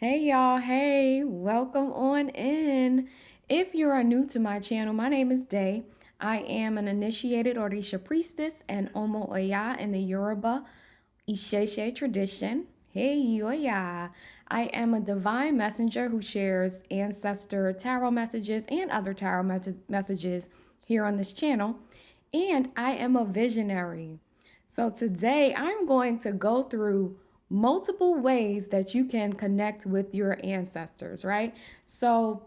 Hey y'all, hey, welcome on in. If you are new to my channel, my name is Day. I am an initiated Orisha priestess and Omo Oya in the Yoruba Isheshe tradition. Hey Oya. I am a divine messenger who shares ancestor tarot messages and other messages here on this channel. And I am a visionary. So today I'm going to go through multiple ways that you can connect with your ancestors, right? So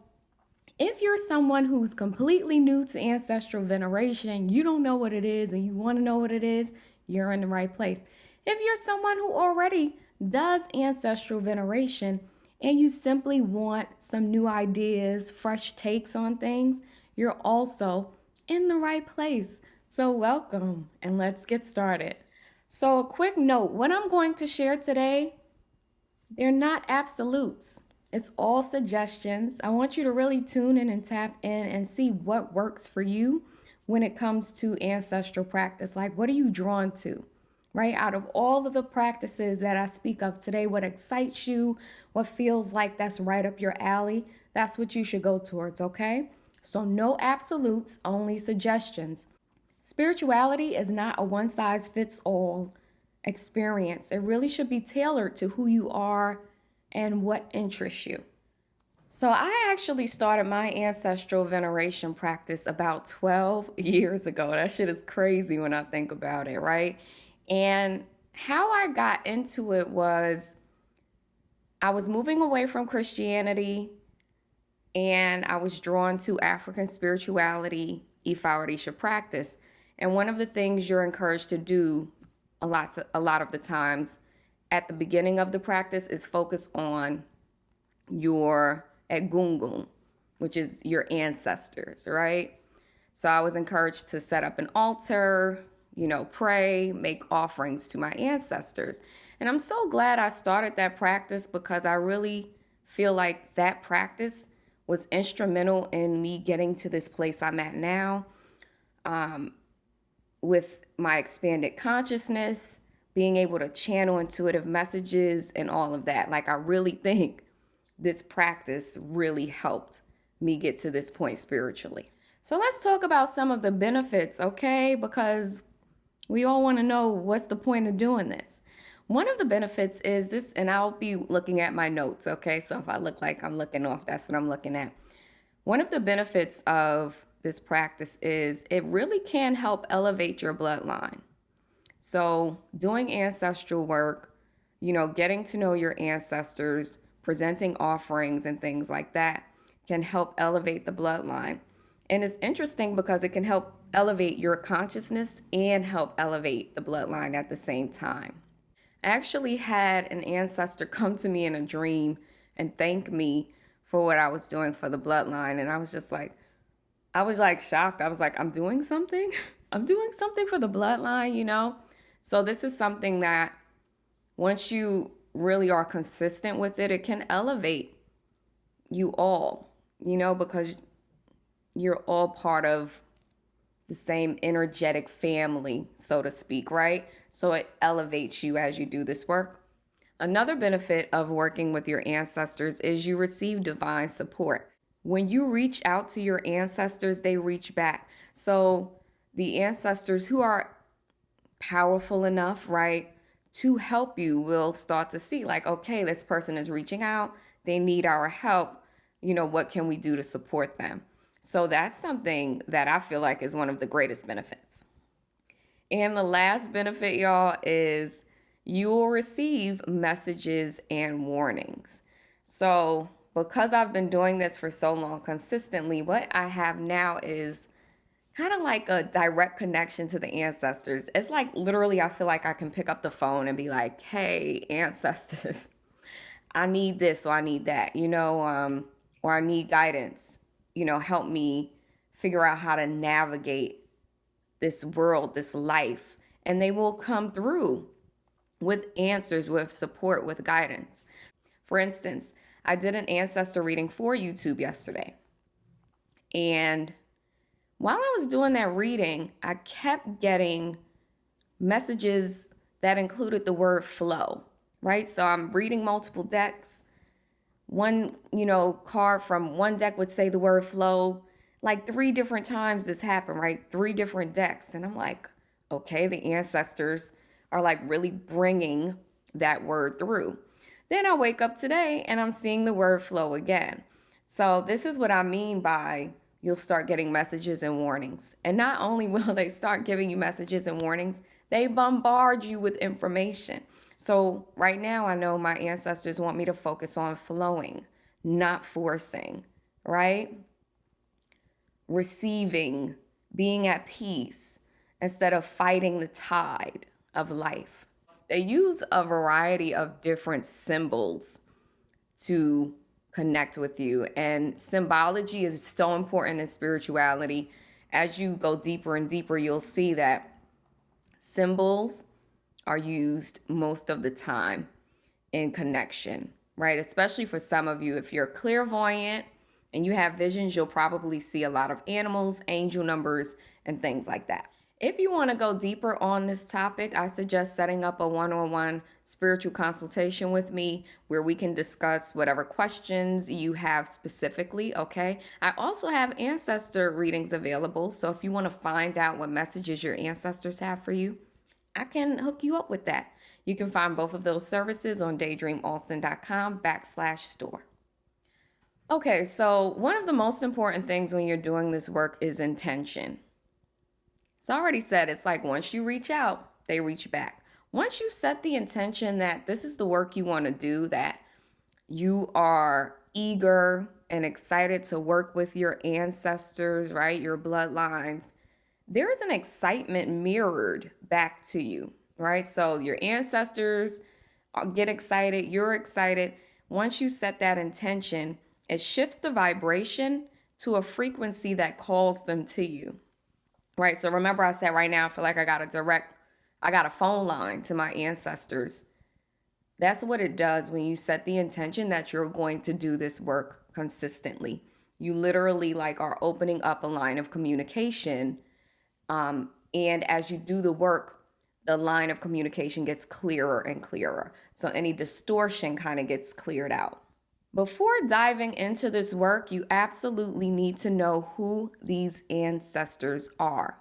if you're someone who's completely new to ancestral veneration, you don't know what it is and you want to know what it is, you're in the right place. If you're someone who already does ancestral veneration and you simply want some new ideas, fresh takes on things, you're also in the right place. So, welcome and let's get started. So, a quick note what I'm going to share today, they're not absolutes. It's all suggestions. I want you to really tune in and tap in and see what works for you when it comes to ancestral practice. Like, what are you drawn to? Right? Out of all of the practices that I speak of today, what excites you, what feels like that's right up your alley, that's what you should go towards, okay? So, no absolutes, only suggestions. Spirituality is not a one size fits all experience. It really should be tailored to who you are and what interests you. So, I actually started my ancestral veneration practice about 12 years ago. That shit is crazy when I think about it, right? And how I got into it was I was moving away from Christianity and I was drawn to African spirituality, Ifa Orisha practice. And one of the things you're encouraged to do a lot of the times at the beginning of the practice is focus on your egungun, which is your ancestors, right? So I was encouraged to set up an altar, pray, make offerings to my ancestors. And I'm so glad I started that practice because I really feel like that practice was instrumental in me getting to this place I'm at now, with my expanded consciousness, being able to channel intuitive messages and all of that. Like, I really think this practice really helped me get to this point spiritually. So let's talk about some of the benefits, okay? Because we all want to know what's the point of doing this. One of the benefits is this, and I'll be looking at my notes, okay? So if I look like I'm looking off, that's what I'm looking at. One of the benefits of this practice is it really can help elevate your bloodline. So, doing ancestral work, getting to know your ancestors, presenting offerings and things like that can help elevate the bloodline. And it's interesting because it can help elevate your consciousness and help elevate the bloodline at the same time. I actually had an ancestor come to me in a dream and thank me for what I was doing for the bloodline. And I was like shocked. I was like, I'm doing something. I'm doing something for the bloodline. So this is something that once you really are consistent with it, it can elevate you all, because you're all part of the same energetic family, so to speak, right? So it elevates you as you do this work. Another benefit of working with your ancestors is you receive divine support. When you reach out to your ancestors, they reach back. So the ancestors who are powerful enough, right, to help you will start to see, like, okay, this person is reaching out. They need our help. What can we do to support them? So that's something that I feel like is one of the greatest benefits. And the last benefit, y'all, is you will receive messages and warnings. So, because I've been doing this for so long consistently, what I have now is kind of like a direct connection to the ancestors. It's like literally, I feel like I can pick up the phone and be like, hey, ancestors, I need this or I need that, or I need guidance, help me figure out how to navigate this world, this life. And they will come through with answers, with support, with guidance. For instance, I did an ancestor reading for YouTube yesterday. And while I was doing that reading, I kept getting messages that included the word flow, right? So I'm reading multiple decks. One, card from one deck would say the word flow. Like 3 different times this happened, right? 3 different decks. And I'm like, okay, the ancestors are like really bringing that word through. Then I wake up today and I'm seeing the word flow again. So this is what I mean by you'll start getting messages and warnings. And not only will they start giving you messages and warnings, they bombard you with information. So right now I know my ancestors want me to focus on flowing, not forcing, right? Receiving, being at peace instead of fighting the tide of life. They use a variety of different symbols to connect with you. And symbology is so important in spirituality. As you go deeper and deeper, you'll see that symbols are used most of the time in connection, right? Especially for some of you, if you're clairvoyant and you have visions, you'll probably see a lot of animals, angel numbers, and things like that. If you want to go deeper on this topic, I suggest setting up a one-on-one spiritual consultation with me where we can discuss whatever questions you have specifically, okay? I also have ancestor readings available, so if you want to find out what messages your ancestors have for you, I can hook you up with that. You can find both of those services on daydreamalston.com/store. Okay, so one of the most important things when you're doing this work is intention. It's already said, it's like once you reach out, they reach back. Once you set the intention that this is the work you want to do, that you are eager and excited to work with your ancestors, right? Your bloodlines, there is an excitement mirrored back to you, right? So your ancestors get excited, you're excited. Once you set that intention, it shifts the vibration to a frequency that calls them to you. Right. So remember I said right now I feel like I got a phone line to my ancestors. That's what it does when you set the intention that you're going to do this work consistently. You literally like are opening up a line of communication. And as you do the work, the line of communication gets clearer and clearer. So any distortion kind of gets cleared out. Before diving into this work, you absolutely need to know who these ancestors are,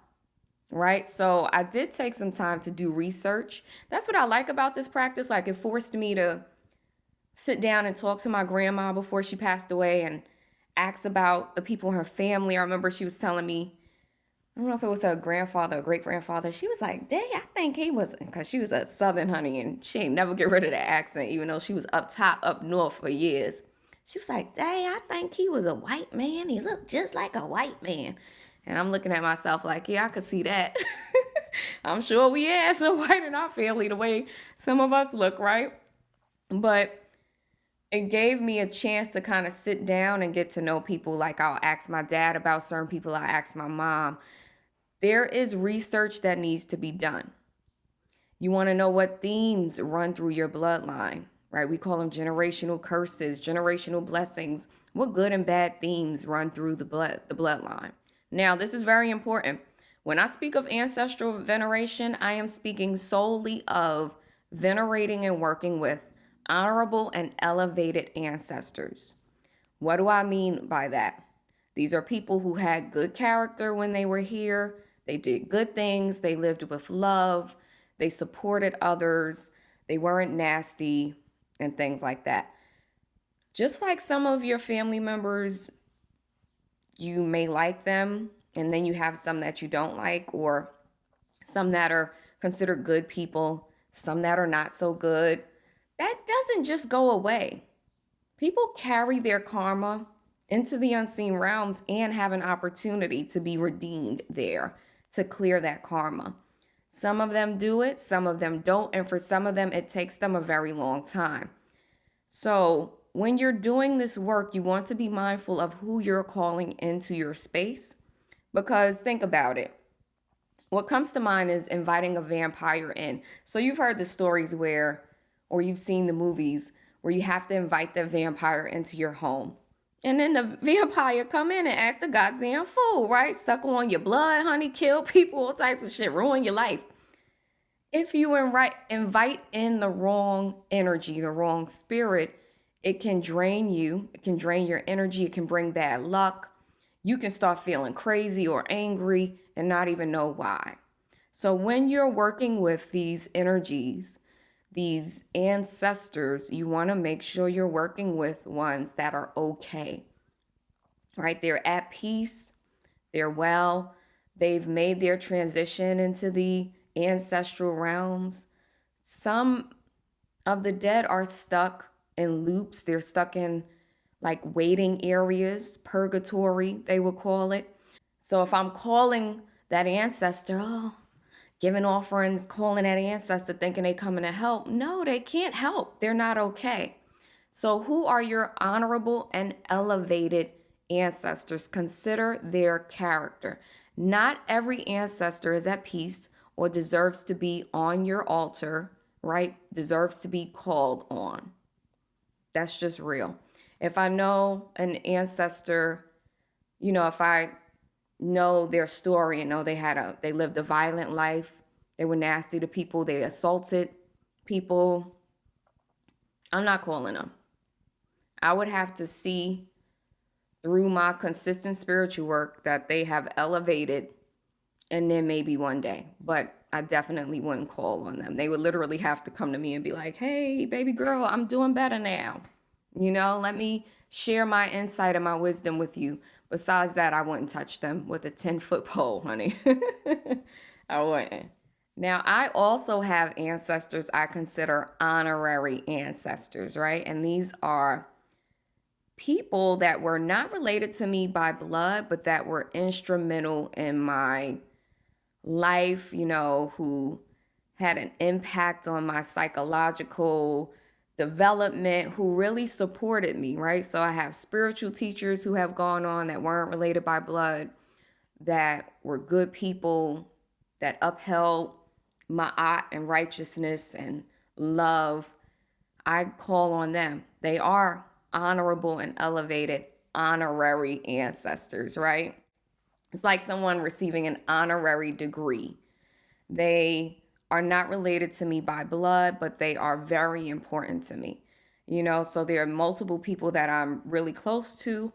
right? So I did take some time to do research. That's what I like about this practice. Like it forced me to sit down and talk to my grandma before she passed away and ask about the people in her family. I remember she was telling me, I don't know if it was her grandfather or great grandfather. She was like, "Dang, I think he was," because she was a Southern honey and she ain't never get rid of that accent, even though she was up top, up north for years. She was like, "Dang, I think he was a white man. He looked just like a white man." And I'm looking at myself like, yeah, I could see that. I'm sure we had some white in our family the way some of us look, right? But it gave me a chance to kind of sit down and get to know people. Like I'll ask my dad about certain people. I ask my mom. There is research that needs to be done. You want to know what themes run through your bloodline, right? We call them generational curses, generational blessings. What good and bad themes run through the bloodline? Now, this is very important. When I speak of ancestral veneration, I am speaking solely of venerating and working with honorable and elevated ancestors. What do I mean by that? These are people who had good character when they were here. They did good things. They lived with love. They supported others. They weren't nasty and things like that. Just like some of your family members, you may like them, and then you have some that you don't like, or some that are considered good people, some that are not so good. That doesn't just go away. People carry their karma into the unseen realms and have an opportunity to be redeemed there, to clear that karma. Some of them do it, some of them don't, and for some of them, it takes them a very long time. So when you're doing this work, you want to be mindful of who you're calling into your space, because think about it. What comes to mind is inviting a vampire in. So you've heard the stories where, or you've seen the movies where you have to invite the vampire into your home. And then the vampire come in and act the goddamn fool, right? Suck on your blood, honey, kill people, all types of shit, ruin your life. If you invite in the wrong energy, the wrong spirit, It can drain you, it can drain your energy, it can bring bad luck. You can start feeling crazy or angry and not even know why. So, when you're working with these energies, these ancestors, you want to make sure you're working with ones that are okay, right? They're at peace, they're well, they've made their transition into the ancestral realms. Some of the dead are stuck in loops, they're stuck in like waiting areas, purgatory, they would call it. So if I'm calling that ancestor, oh, giving offerings, calling that ancestor, thinking they coming to help, no, they can't help. They're not okay. So who are your honorable and elevated ancestors? Consider their character. Not every ancestor is at peace or deserves to be on your altar, right? Deserves to be called on. That's just real. If I know an ancestor, if I know their story and know they lived a violent life, they were nasty to people, they assaulted people, I'm not calling them. I would have to see through my consistent spiritual work that they have elevated, and then maybe one day. But I definitely wouldn't call on them. They would literally have to come to me and be like, hey, baby girl, I'm doing better now. Let me share my insight and my wisdom with you. Besides that, I wouldn't touch them with a 10-foot pole, honey. I wouldn't. Now, I also have ancestors I consider honorary ancestors, right? And these are people that were not related to me by blood, but that were instrumental in my life, who had an impact on my psychological development, who really supported me, right? So I have spiritual teachers who have gone on that weren't related by blood, that were good people, that upheld ma'at and righteousness and love. I call on them. They are honorable and elevated honorary ancestors, right? It's like someone receiving an honorary degree. They are not related to me by blood, but they are very important to me. So there are multiple people that I'm really close to.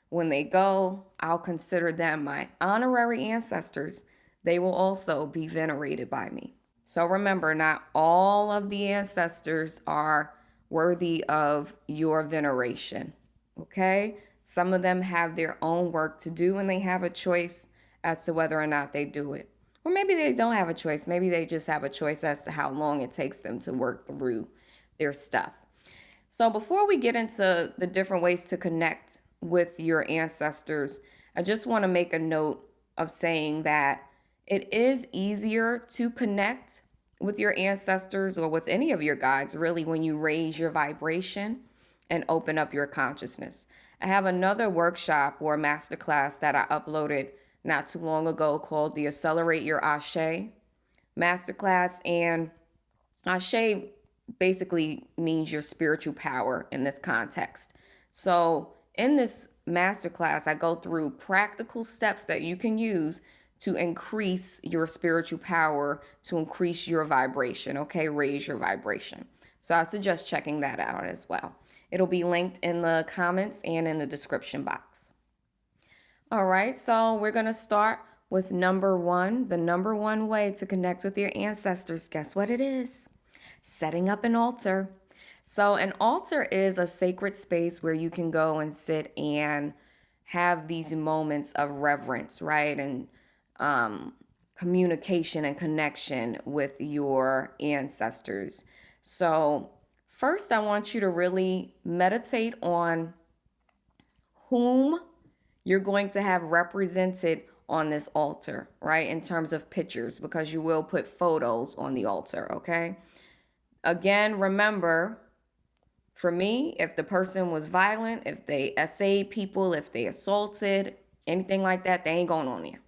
When they go, I'll consider them my honorary ancestors. They will also be venerated by me. So remember, not all of the ancestors are worthy of your veneration. Okay? Some of them have their own work to do and they have a choice as to whether or not they do it. Or maybe they don't have a choice. Maybe they just have a choice as to how long it takes them to work through their stuff. So before we get into the different ways to connect with your ancestors, I just want to make a note of saying that it is easier to connect with your ancestors or with any of your guides, really, when you raise your vibration and open up your consciousness. I have another workshop or masterclass that I uploaded not too long ago called the Accelerate Your Ashe Masterclass. And Ashe basically means your spiritual power in this context. So in this masterclass, I go through practical steps that you can use to increase your spiritual power, to increase your vibration, okay? Raise your vibration. So I suggest checking that out as well. It'll be linked in the comments and in the description box. All right, so we're going to start with number one. The number one way to connect with your ancestors, guess what it is? Setting up an altar. So an altar is a sacred space where you can go and sit and have these moments of reverence, right? And communication and connection with your ancestors. So first, I want you to really meditate on whom you're going to have represented on this altar, right? In terms of pictures, because you will put photos on the altar, okay? Again, remember, for me, if the person was violent, if they essayed people, if they assaulted, anything like that, they ain't going on there.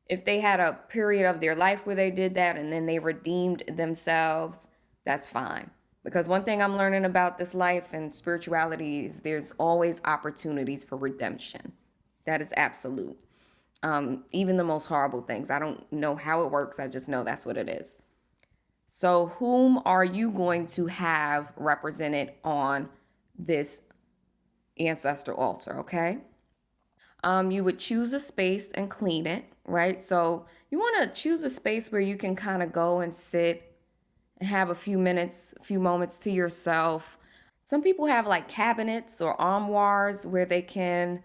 If they had a period of their life where they did that and then they redeemed themselves, that's fine. Because one thing I'm learning about this life and spirituality is there's always opportunities for redemption. That is absolute. Even the most horrible things. I don't know how it works. I just know that's what it is. So, whom are you going to have represented on this ancestor altar? Okay. You would choose a space and clean it, right? So, you want to choose a space where you can kind of go and sit and have a few minutes, a few moments to yourself. Some people have like cabinets or armoires where they can,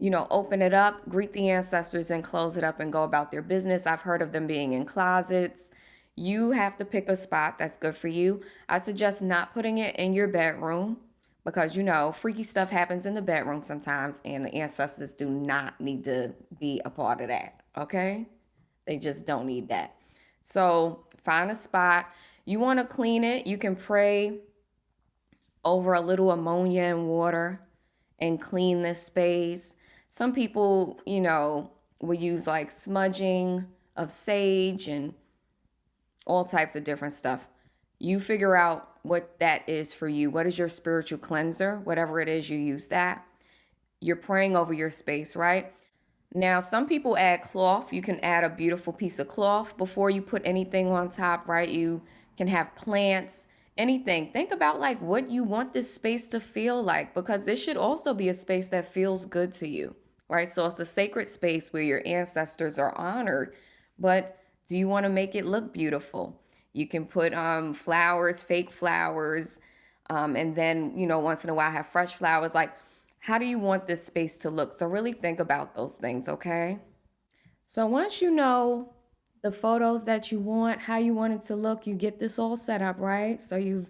open it up, greet the ancestors, and close it up and go about their business. I've heard of them being in closets. You have to pick a spot that's good for you. I suggest not putting it in your bedroom because, freaky stuff happens in the bedroom sometimes, and the ancestors do not need to be a part of that, okay? They just don't need that. So find a spot. You want to clean it. You can pray over a little ammonia and water and clean this space. Some people, will use like smudging of sage and all types of different stuff. You figure out what that is for you. What is your spiritual cleanser? Whatever it is, you use that. You're praying over your space, right? Now, some people add cloth. You can add a beautiful piece of cloth before you put anything on top, right? You can have plants, anything. Think about like what you want this space to feel like, because this should also be a space that feels good to you, right? So it's a sacred space where your ancestors are honored, but do you want to make it look beautiful? You can put flowers, fake flowers, and then, once in a while have fresh flowers. Like, how do you want this space to look? So really think about those things, okay? So once you know the photos that you want, how you want it to look, you get this all set up, right? So you've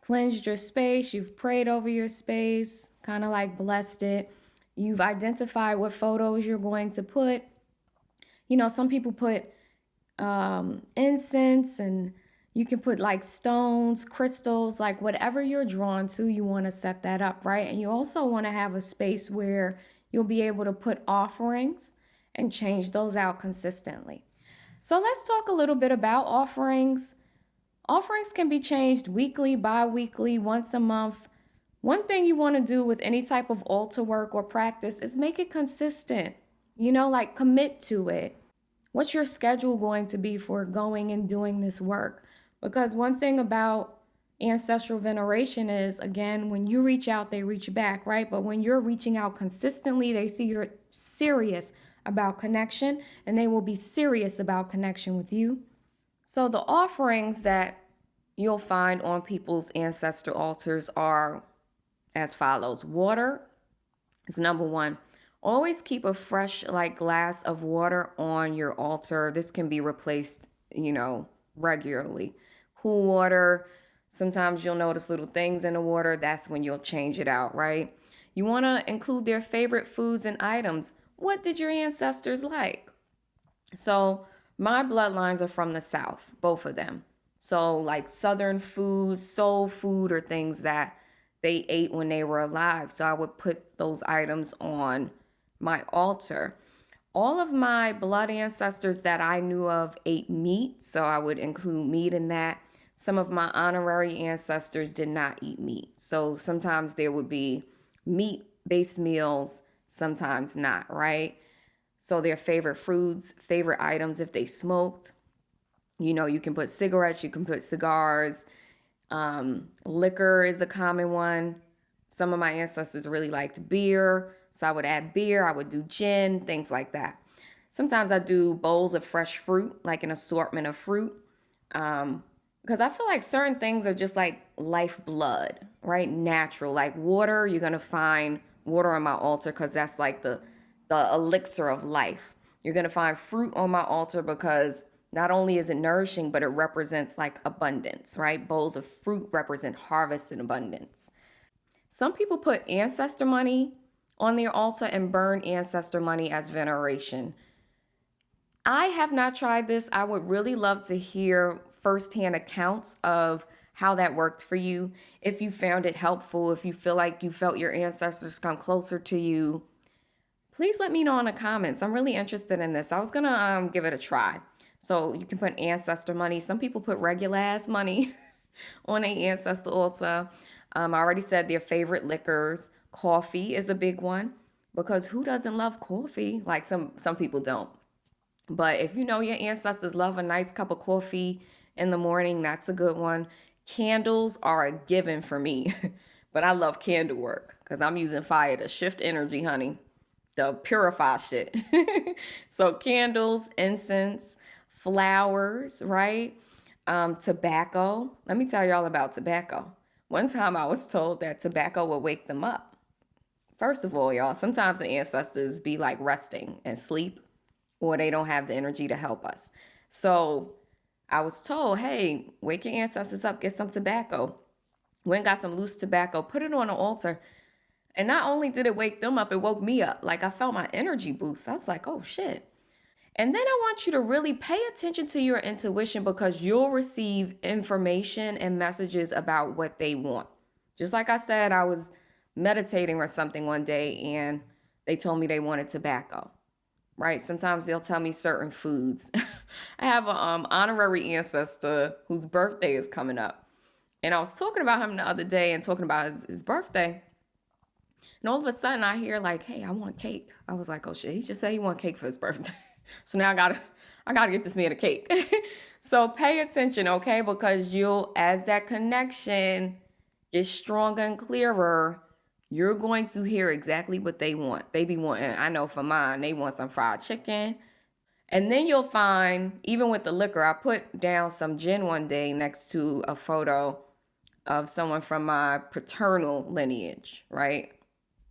cleansed your space, you've prayed over your space, kind of like blessed it. You've identified what photos you're going to put. Some people put incense, and you can put like stones, crystals, like whatever you're drawn to, you want to set that up, right? And you also want to have a space where you'll be able to put offerings and change those out consistently. So let's talk a little bit about offerings. Offerings can be changed weekly, bi-weekly, once a month. One thing you want to do with any type of altar work or practice is make it consistent. Like commit to it. What's your schedule going to be for going and doing this work? Because one thing about ancestral veneration is, again, when you reach out, they reach back, right? But when you're reaching out consistently, they see you're serious about connection, and they will be serious about connection with you. So the offerings that you'll find on people's ancestor altars are as follows. Water is number one. Always keep a fresh like glass of water on your altar. This can be replaced, regularly. Cool water. Sometimes you'll notice little things in the water. That's when you'll change it out, right? You want to include their favorite foods and items. What did your ancestors like? So my bloodlines are from the South, both of them. So like Southern food, soul food, or things that they ate when they were alive. So I would put those items on my altar. All of my blood ancestors that I knew of ate meat, so I would include meat in that. Some of my honorary ancestors did not eat meat. So sometimes there would be meat-based meals, sometimes not, right? So their favorite foods, favorite items if they smoked. You can put cigarettes, you can put cigars. Liquor is a common one. Some of my ancestors really liked beer, so I would add beer, I would do gin, things like that. Sometimes I do bowls of fresh fruit, like an assortment of fruit, because I feel like certain things are just like lifeblood, right? Natural, like water. You're gonna find water on my altar because that's like the elixir of life. You're gonna find fruit on my altar because not only is it nourishing, but it represents like abundance, right? Bowls of fruit represent harvest and abundance. Some people put ancestor money on their altar and burn ancestor money as veneration. I have not tried this. I would really love to hear firsthand accounts of how that worked for you. If you found it helpful, if you feel like you felt your ancestors come closer to you, please let me know in the comments. I'm really interested in this. I was gonna give it a try. So you can put ancestor money. Some people put regular ass money on an ancestor altar. I already said their favorite liquors. Coffee is a big one because who doesn't love coffee? Like some people don't. But if you know your ancestors love a nice cup of coffee in the morning. That's a good one. Candles are a given for me, but I love candle work because I'm using fire to shift energy, honey, to purify shit. So candles, incense, flowers, right? Tobacco. Let me tell y'all about tobacco. One time I was told that tobacco would wake them up. First of all, y'all, sometimes the ancestors be like resting and sleep, or they don't have the energy to help us. So I was told, hey, wake your ancestors up, get some tobacco. Went and got some loose tobacco, put it on the altar. And not only did it wake them up, it woke me up. Like I felt my energy boost. I was like, oh shit. And then I want you to really pay attention to your intuition because you'll receive information and messages about what they want. Just like I said, I was meditating or something one day and they told me they wanted tobacco, right? Sometimes they'll tell me certain foods. I have an honorary ancestor whose birthday is coming up. And I was talking about him the other day and talking about his birthday. And all of a sudden I hear like, hey, I want cake. I was like, oh shit, he just said he want cake for his birthday. So now I gotta get this man a cake. So pay attention, okay? Because as that connection gets stronger and clearer, you're going to hear exactly what they want. They be wanting, I know for mine, they want some fried chicken. And then you'll find, even with the liquor, I put down some gin one day next to a photo of someone from my paternal lineage, right?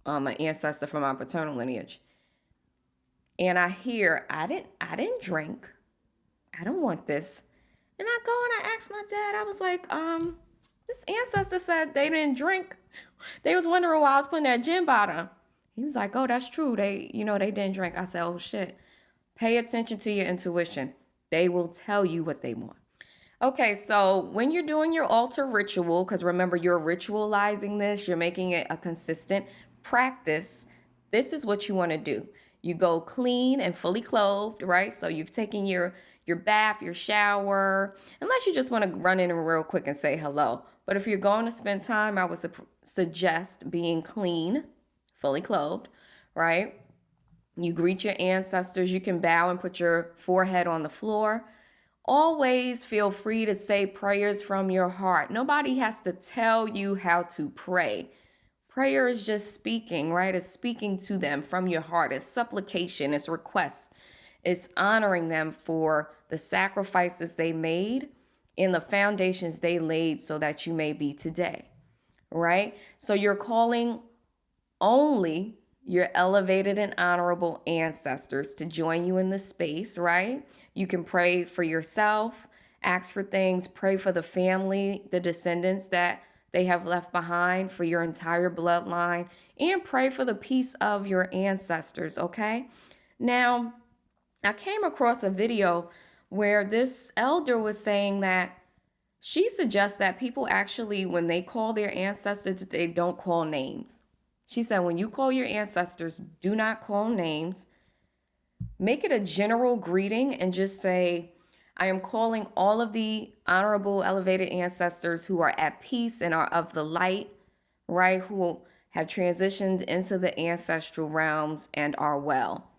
An ancestor from my paternal lineage. And I hear, I didn't drink. I don't want this. And I go and I ask my dad, I was like, this ancestor said they didn't drink. They was wondering why I was putting that gin by them. He was like, oh, that's true. They didn't drink. I said, oh shit. Pay attention to your intuition. They will tell you what they want. Okay, so when you're doing your altar ritual, because remember, you're ritualizing this, you're making it a consistent practice, this is what you want to do. You go clean and fully clothed, right? So you've taken your bath, your shower, unless you just want to run in real quick and say hello. But if you're going to spend time, I would suggest being clean, fully clothed, right? You greet your ancestors. You can bow and put your forehead on the floor. Always feel free to say prayers from your heart. Nobody has to tell you how to pray. Prayer is just speaking, right? It's speaking to them from your heart. It's supplication. It's requests. It's honoring them for the sacrifices they made and the foundations they laid so that you may be today, right? So you're calling only your elevated and honorable ancestors to join you in this space, right? You can pray for yourself, ask for things, pray for the family, the descendants that they have left behind, for your entire bloodline, and pray for the peace of your ancestors, okay? Now, I came across a video where this elder was saying that she suggests that people actually, when they call their ancestors, they don't call names. She said, when you call your ancestors, do not call names. Make it a general greeting and just say, I am calling all of the honorable, elevated ancestors who are at peace and are of the light, right? Who have transitioned into the ancestral realms and are well.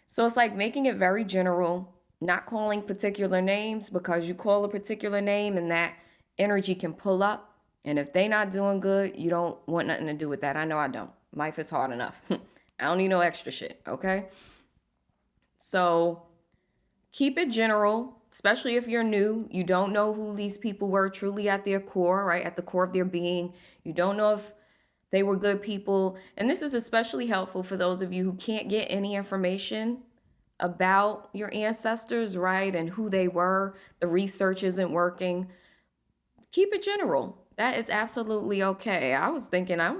So it's like making it very general, not calling particular names, because you call a particular name and that energy can pull up. And if they not doing good, you don't want nothing to do with that. I know I don't. Life is hard enough. I don't need no extra shit, okay? So keep it general, especially if you're new. You don't know who these people were truly at their core, right? At the core of their being. You don't know if they were good people. And this is especially helpful for those of you who can't get any information about your ancestors, right? And who they were. The research isn't working. Keep it general. That is absolutely okay. I was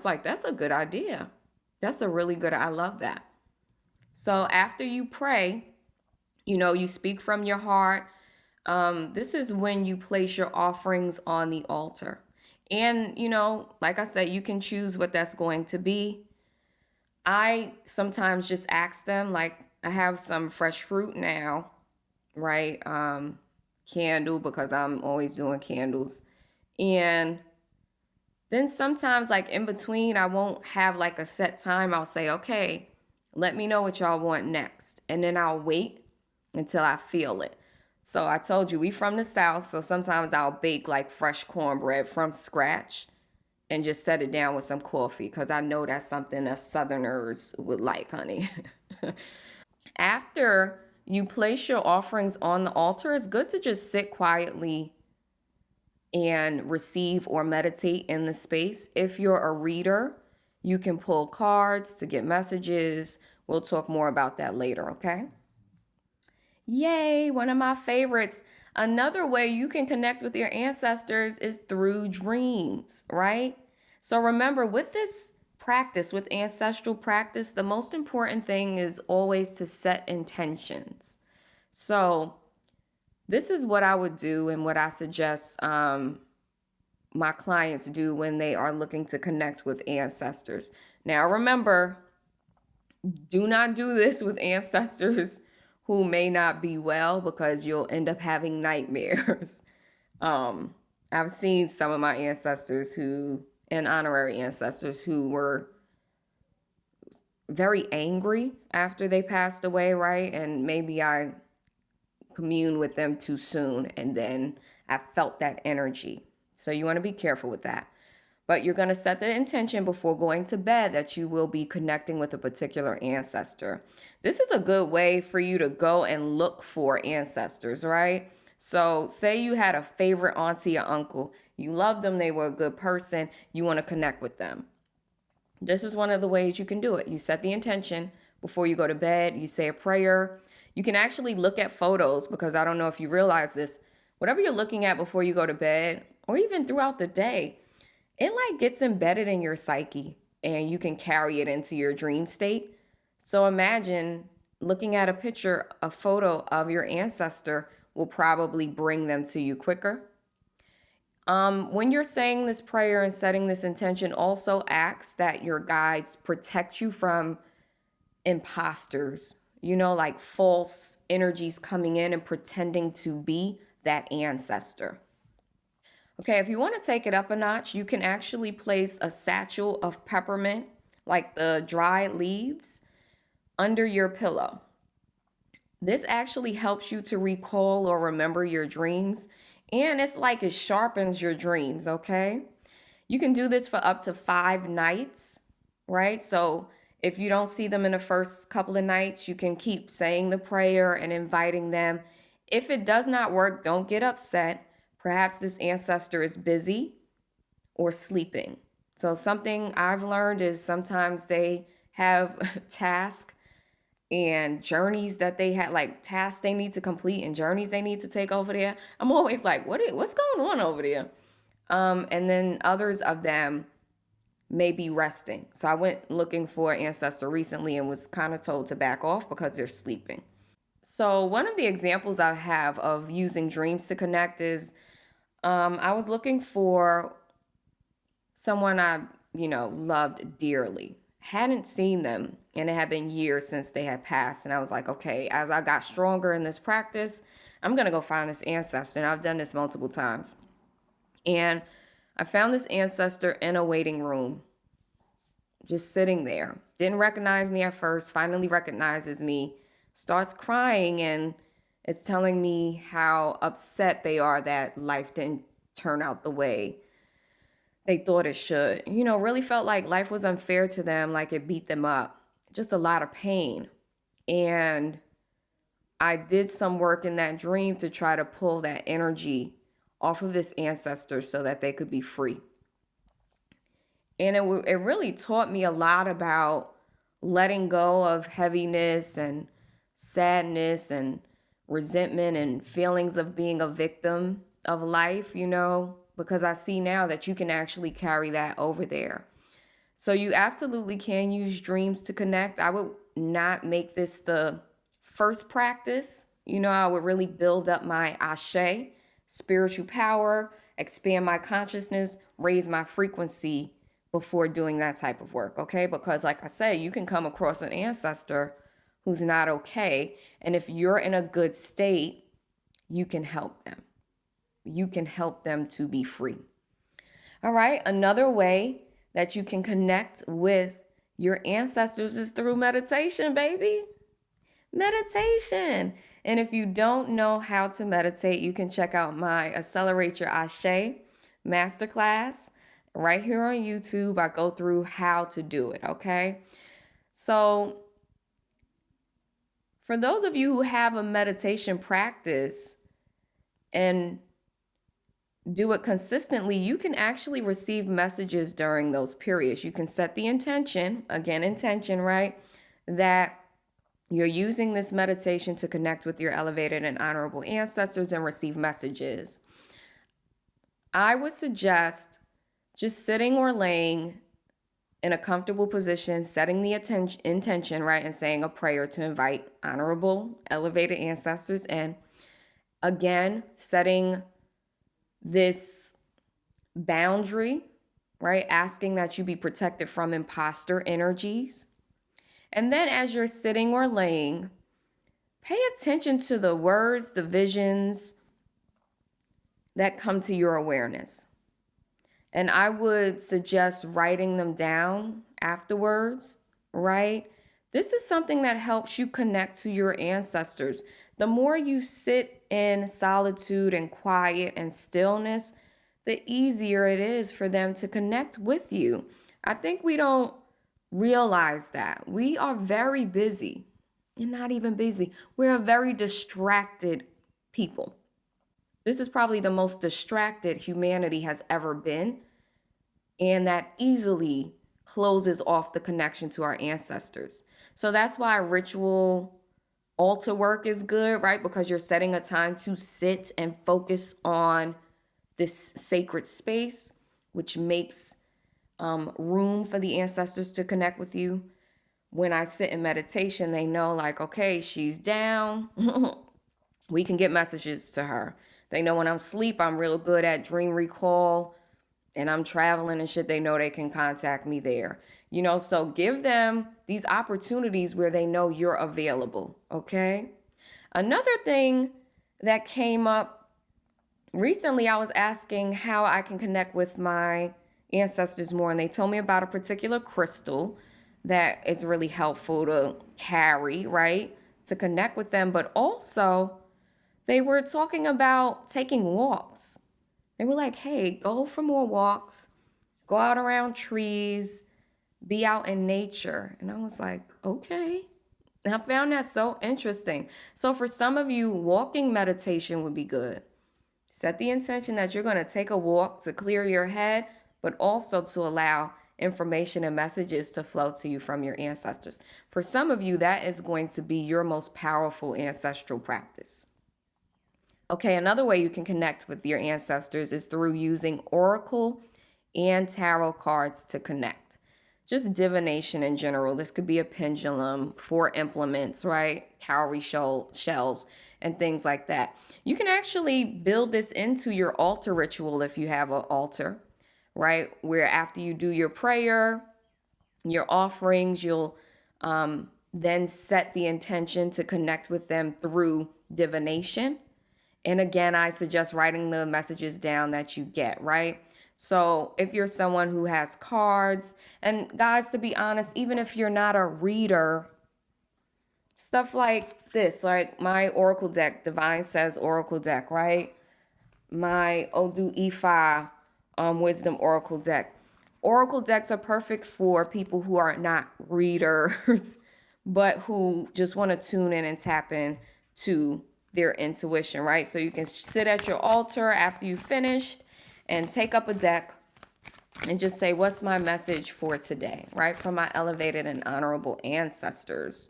like, that's a good idea. That's a really good, I love that. So after you pray, you speak from your heart. This is when you place your offerings on the altar. And, like I said, you can choose what that's going to be. I sometimes just ask them, like, I have some fresh fruit now, right? Candle, because I'm always doing candles. And then sometimes, like in between, I won't have like a set time. I'll say, okay, let me know what y'all want next. And then I'll wait until I feel it. So I told you we from the South, so sometimes I'll bake like fresh cornbread from scratch and just set it down with some coffee because I know that's something that Southerners would like, honey. After you place your offerings on the altar, it's good to just sit quietly and receive or meditate in the space. If you're a reader, you can pull cards to get messages. We'll talk more about that later, okay? Yay, one of my favorites. Another way you can connect with your ancestors is through dreams, right? So remember, with this practice, with ancestral practice, the most important thing is always to set intentions. So this is what I would do and what I suggest my clients do when they are looking to connect with ancestors. Now, remember, do not do this with ancestors who may not be well because you'll end up having nightmares. I've seen some of my ancestors and honorary ancestors who were very angry after they passed away, right? And maybe I communed with them too soon and then I felt that energy. So you want to be careful with that. But you're going to set the intention before going to bed that you will be connecting with a particular ancestor. This is a good way for you to go and look for ancestors, right? So say you had a favorite auntie or uncle. You loved them. They were a good person. You want to connect with them. This is one of the ways you can do it. You set the intention before you go to bed. You say a prayer. You can actually look at photos because I don't know if you realize this. Whatever you're looking at before you go to bed or even throughout the day, it like gets embedded in your psyche and you can carry it into your dream state. So imagine looking at a picture, a photo of your ancestor will probably bring them to you quicker. When you're saying this prayer and setting this intention, also ask that your guides protect you from imposters, like false energies coming in and pretending to be that ancestor. Okay, if you want to take it up a notch, you can actually place a satchel of peppermint, like the dried leaves, under your pillow. This actually helps you to recall or remember your dreams, and it's like it sharpens your dreams, okay? You can do this for up to 5 nights, right? So if you don't see them in the first couple of nights, you can keep saying the prayer and inviting them. If it does not work, don't get upset. Perhaps this ancestor is busy or sleeping. So something I've learned is sometimes they have tasks and journeys that they had, like tasks they need to complete and journeys they need to take over there. I'm always like, what's going on over there? And then others of them may be resting. So I went looking for an ancestor recently and was kind of told to back off because they're sleeping. So one of the examples I have of using dreams to connect is I was looking for someone I, loved dearly. Hadn't seen them, and it had been years since they had passed. And I was like, okay, as I got stronger in this practice, I'm going to go find this ancestor. And I've done this multiple times. And I found this ancestor in a waiting room, just sitting there. Didn't recognize me at first, finally recognizes me, starts crying, and it's telling me how upset they are that life didn't turn out the way they thought it should. Really felt like life was unfair to them, like it beat them up. Just a lot of pain. And I did some work in that dream to try to pull that energy off of this ancestor so that they could be free. And it really taught me a lot about letting go of heaviness and sadness and resentment and feelings of being a victim of life, because I see now that you can actually carry that over there. So you absolutely can use dreams to connect. I would not make this the first practice. I would really build up my ashe, spiritual power, expand my consciousness, raise my frequency before doing that type of work, okay? Because like I say, you can come across an ancestor who's not okay. And if you're in a good state, you can help them. You can help them to be free. All right, another way that you can connect with your ancestors is through meditation, baby. Meditation. And if you don't know how to meditate, you can check out my Accelerate Your Ashe masterclass right here on YouTube. I go through how to do it, okay? So, for those of you who have a meditation practice and do it consistently, you can actually receive messages during those periods. You can set the intention, again, intention, right? That you're using this meditation to connect with your elevated and honorable ancestors and receive messages. I would suggest just sitting or laying in a comfortable position, setting the intention, right, and saying a prayer to invite honorable, elevated ancestors in. Again, setting this boundary, right, asking that you be protected from imposter energies. And then as you're sitting or laying, pay attention to the words, the visions that come to your awareness. And I would suggest writing them down afterwards, right? This is something that helps you connect to your ancestors. The more you sit in solitude and quiet and stillness, the easier it is for them to connect with you. I think we don't realize that. We are very busy. You're not even busy. We're a very distracted people. This is probably the most distracted humanity has ever been, and that easily closes off the connection to our ancestors. So that's why ritual altar work is good, right? Because you're setting a time to sit and focus on this sacred space, which makes room for the ancestors to connect with you. When I sit in meditation, they know, like, okay, she's down. We can get messages to her. They know when I'm asleep, I'm real good at dream recall, and I'm traveling and shit. They know they can contact me there. So give them these opportunities where they know you're available, okay? Another thing that came up recently, I was asking how I can connect with my ancestors more, and they told me about a particular crystal that is really helpful to carry, right? To connect with them, but also they were talking about taking walks. They were like, hey, go for more walks, go out around trees, be out in nature. And I was like, okay. And I found that so interesting. So for some of you, walking meditation would be good. Set the intention that you're going to take a walk to clear your head, but also to allow information and messages to flow to you from your ancestors. For some of you, that is going to be your most powerful ancestral practice. Okay, another way you can connect with your ancestors is through using oracle and tarot cards to connect. Just divination in general. This could be a pendulum, 4 implements, right? Cowrie shells, and things like that. You can actually build this into your altar ritual if you have an altar, right? Where after you do your prayer, your offerings, you'll then set the intention to connect with them through divination. And again, I suggest writing the messages down that you get, right? So if you're someone who has cards, and guys, to be honest, even if you're not a reader, stuff like this, like my Oracle deck, Divine Says Oracle deck, right? My Odu Ifa Wisdom Oracle deck. Oracle decks are perfect for people who are not readers, but who just want to tune in and tap in to their intuition, right? So you can sit at your altar after you finished and take up a deck and just say, what's my message for today, right? From my elevated and honorable ancestors.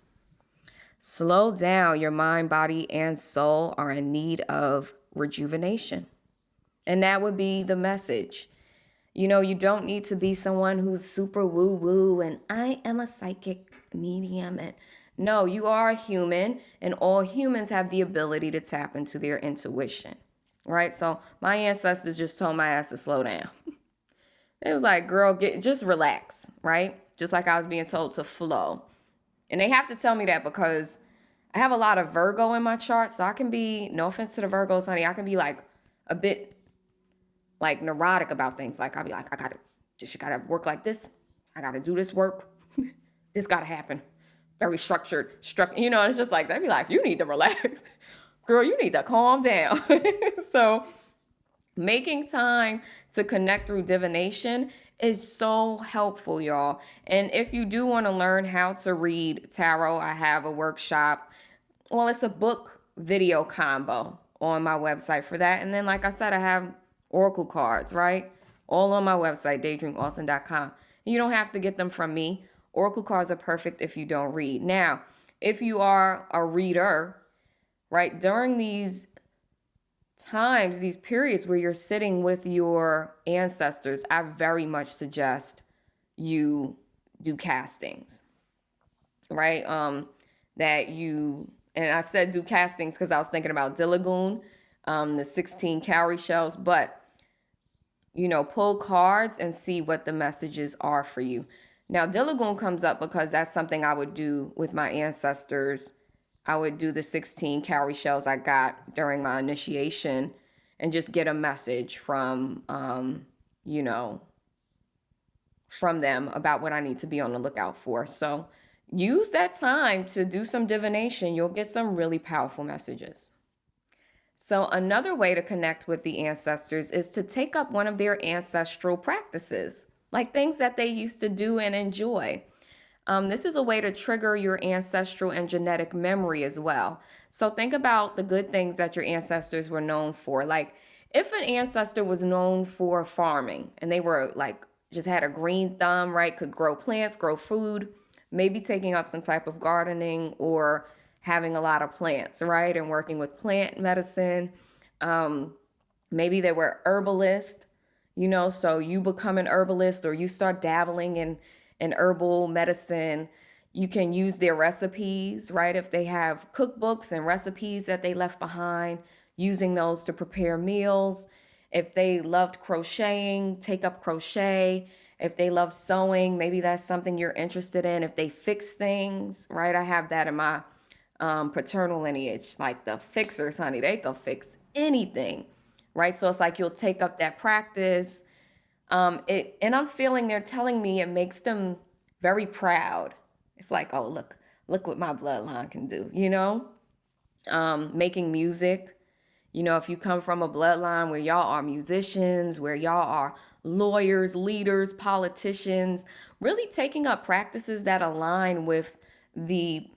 Slow down. Your mind, body, and soul are in need of rejuvenation. And that would be the message. You don't need to be someone who's super woo-woo and I am a psychic medium. And no, you are a human, and all humans have the ability to tap into their intuition, right? So my ancestors just told my ass to slow down. It was like, girl, just relax, right? Just like I was being told to flow. And they have to tell me that because I have a lot of Virgo in my chart, so I can be, no offense to the Virgos, honey, I can be like a bit like neurotic about things. Like I'll be like, you gotta work like this. I gotta do this work. This gotta happen. Very structured. It's just like, they'd be like, you need to relax. girl, you need to calm down. So making time to connect through divination is so helpful, y'all. And if you do want to learn how to read tarot, I have a workshop. Well, it's a book video combo on my website for that. And then, like I said, I have oracle cards, right? All on my website, daydreamaustin.com. And you don't have to get them from me. Oracle cards are perfect if you don't read. Now, if you are a reader, right, during these times, these periods where you're sitting with your ancestors, I very much suggest you do castings, right? That you, and I said do castings because I was thinking about Dilagoon, the 16 cowrie shells, but pull cards and see what the messages are for you. Now, Dilagoon comes up because that's something I would do with my ancestors. I would do the 16 cowrie shells I got during my initiation and just get a message from, from them about what I need to be on the lookout for. So use that time to do some divination. You'll get some really powerful messages. So another way to connect with the ancestors is to take up one of their ancestral practices, like things that they used to do and enjoy. This is a way to trigger your ancestral and genetic memory as well. So think about the good things that your ancestors were known for. Like if an ancestor was known for farming and they were like just had a green thumb, right? Could grow plants, grow food, maybe taking up some type of gardening or having a lot of plants, right? And working with plant medicine. Maybe they were herbalist, so you become an herbalist or you start dabbling in herbal medicine. You can use their recipes, right? If they have cookbooks and recipes that they left behind, using those to prepare meals. If they loved crocheting, take up crochet. If they love sewing, maybe that's something you're interested in. If they fix things, right? I have that in my paternal lineage, like the fixers, honey, they can fix anything, right? So it's like you'll take up that practice. And I'm feeling they're telling me it makes them very proud. It's like, oh, look what my bloodline can do, making music. If you come from a bloodline where y'all are musicians, where y'all are lawyers, leaders, politicians, really taking up practices that align with the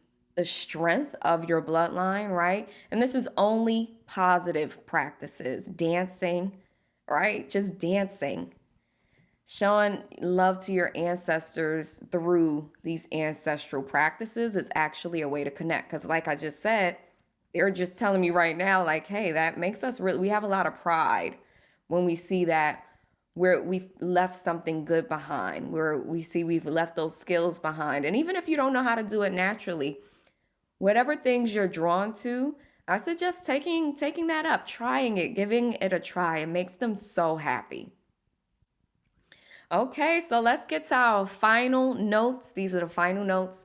strength of your bloodline, right? And this is only positive practices. Dancing, right? Just dancing. Showing love to your ancestors through these ancestral practices is actually a way to connect. Because like I just said, they're just telling me right now, like, hey, that makes us we have a lot of pride when we see that we've left something good behind, where we see we've left those skills behind. And even if you don't know how to do it naturally, whatever things you're drawn to, I suggest taking that up, trying it, giving it a try. It makes them so happy. Okay, so let's get to our final notes. These are the final notes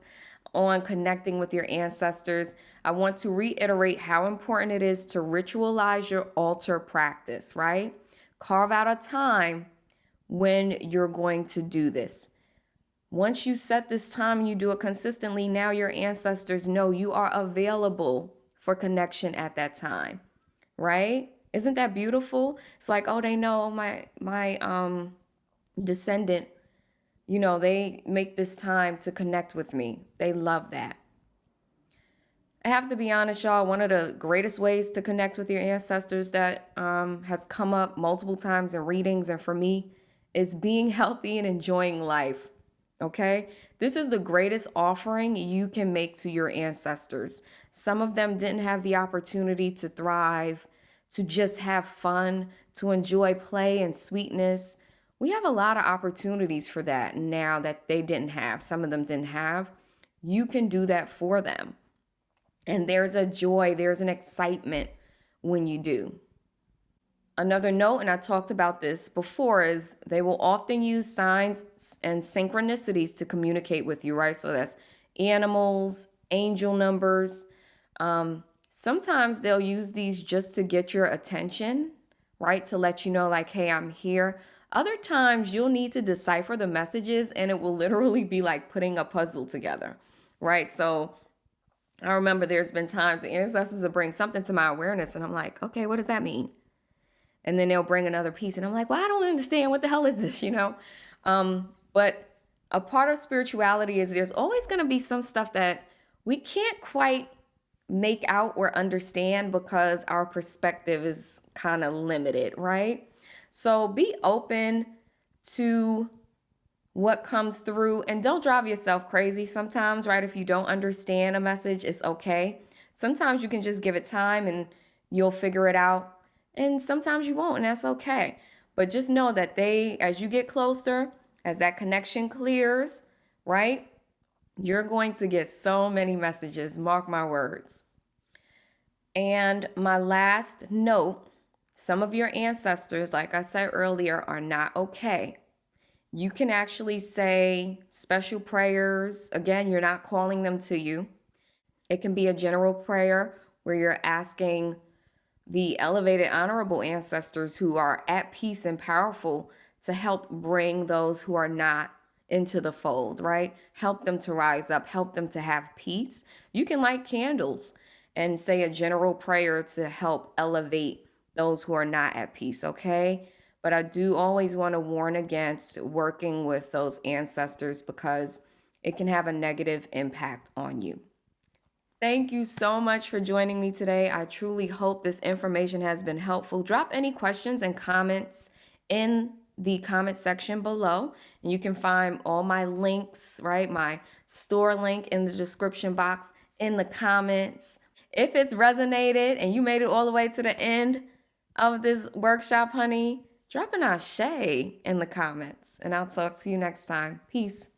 on connecting with your ancestors. I want to reiterate how important it is to ritualize your altar practice, right? Carve out a time when you're going to do this. Once you set this time and you do it consistently, now your ancestors know you are available for connection at that time, right? Isn't that beautiful? It's like, oh, they know my descendant, they make this time to connect with me. They love that. I have to be honest, y'all, one of the greatest ways to connect with your ancestors that has come up multiple times in readings and for me is being healthy and enjoying life. Okay? This is the greatest offering you can make to your ancestors. Some of them didn't have the opportunity to thrive, to just have fun, to enjoy play and sweetness. We have a lot of opportunities for that now that they didn't have. Some of them didn't have. You can do that for them. And there's a joy, there's an excitement when you do. Another note, and I talked about this before, is they will often use signs and synchronicities to communicate with you, right? So that's animals, angel numbers. Sometimes they'll use these just to get your attention, right? To let you know, like, hey, I'm here. Other times you'll need to decipher the messages and it will literally be like putting a puzzle together, right? So I remember there's been times the ancestors will bring something to my awareness and I'm like, okay, what does that mean? And then they'll bring another piece and I'm like, well, I don't understand. What the hell is this, But a part of spirituality is there's always going to be some stuff that we can't quite make out or understand because our perspective is kind of limited, right? So be open to what comes through and don't drive yourself crazy sometimes, right? If you don't understand a message, it's okay. Sometimes you can just give it time and you'll figure it out. And sometimes you won't, and that's okay. But just know that as you get closer, as that connection clears, right? You're going to get so many messages, mark my words. And my last note, some of your ancestors, like I said earlier, are not okay. You can actually say special prayers. Again, you're not calling them to you. It can be a general prayer where you're asking the elevated, honorable ancestors who are at peace and powerful to help bring those who are not into the fold, right? Help them to rise up, help them to have peace. You can light candles and say a general prayer to help elevate those who are not at peace, okay? But I do always want to warn against working with those ancestors because it can have a negative impact on you. Thank you so much for joining me today. I truly hope this information has been helpful. Drop any questions and comments in the comment section below. And you can find all my links, right? My store link in the description box, in the comments. If it's resonated and you made it all the way to the end of this workshop, honey, drop an ashe in the comments. And I'll talk to you next time. Peace.